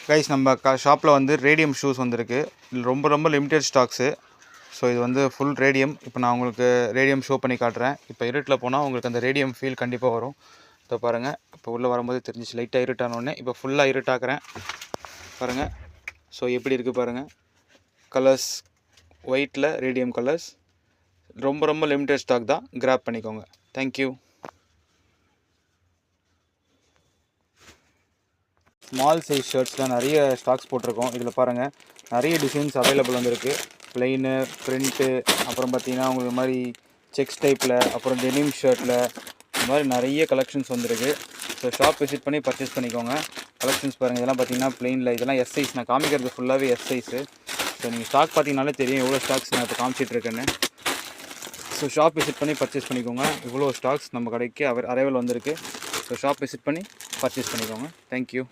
Guys நம்ம ஷாப்பில் வந்து ரேடியம் ஷூஸ் வந்திருக்கு. ரொம்ப ரொம்ப லிமிடெட் ஸ்டாக்ஸு. ஸோ இது வந்து ஃபுல் ரேடியம். இப்போ நான் உங்களுக்கு ரேடியம் ஷோ பண்ணி காட்டுறேன். இப்போ இருட்டில் போனால் உங்களுக்கு அந்த ரேடியம் ஃபீல் கண்டிப்பாக வரும். இப்போ பாருங்கள், இப்போ உள்ளே வரும்போது தெரிஞ்சிச்சு லைட்டாக இருட்டானோடனே. இப்போ ஃபுல்லாக இருட்டாக்குறேன் பாருங்கள். ஸோ எப்படி இருக்குது பாருங்கள். கலர்ஸ் ஒயிட்டில் ரேடியம் கலர்ஸ். ரொம்ப ரொம்ப லிமிடெட் ஸ்டாக் தான், கிராப் பண்ணிக்கோங்க. தேங்க்யூ. ஸ்மால் சைஸ் ஷர்ட்ஸில் நிறைய ஸ்டாக்ஸ் போட்டிருக்கோம். இதில் பாருங்கள், நிறைய டிசைன்ஸ் அவைலபிள் வந்திருக்கு. ப்ளைனு, ப்ரிண்ட்டு, அப்புறம் பார்த்தீங்கன்னா உங்களுக்கு மாதிரி செக்ஸ் டைப்பில், அப்புறம் டெனிம் ஷர்ட்டில், இந்த மாதிரி நிறைய கலெக்ஷன்ஸ் வந்திருக்கு. ஸோ ஷாப் விசிட் பண்ணி பர்ச்சேஸ் பண்ணிக்கோங்க. கலெக்ஷன்ஸ் பாருங்கள். இதெல்லாம் பார்த்தீங்கன்னா ப்ளைனில், இதெல்லாம் எஸ் சைஸ். நான் காமிக்கிறது ஃபுல்லாகவே எஸ் சைஸு. ஸோ நீங்கள் ஸ்டாக் பார்த்தீங்கனாலே தெரியும் எவ்வளோ ஸ்டாக்ஸ் நான் இப்போ காமிச்சிட்ருக்கேன்னு. ஸோ ஷாப் விசிட் பண்ணி பர்ச்சேஸ் பண்ணிக்கோங்க. இவ்வளோ ஸ்டாக்ஸ் நம்ம கடைக்கு அரைவல் வந்திருக்கு. ஸோ ஷாப் விசிட் பண்ணி பர்ச்சேஸ் பண்ணிக்கோங்க. தேங்க்யூ.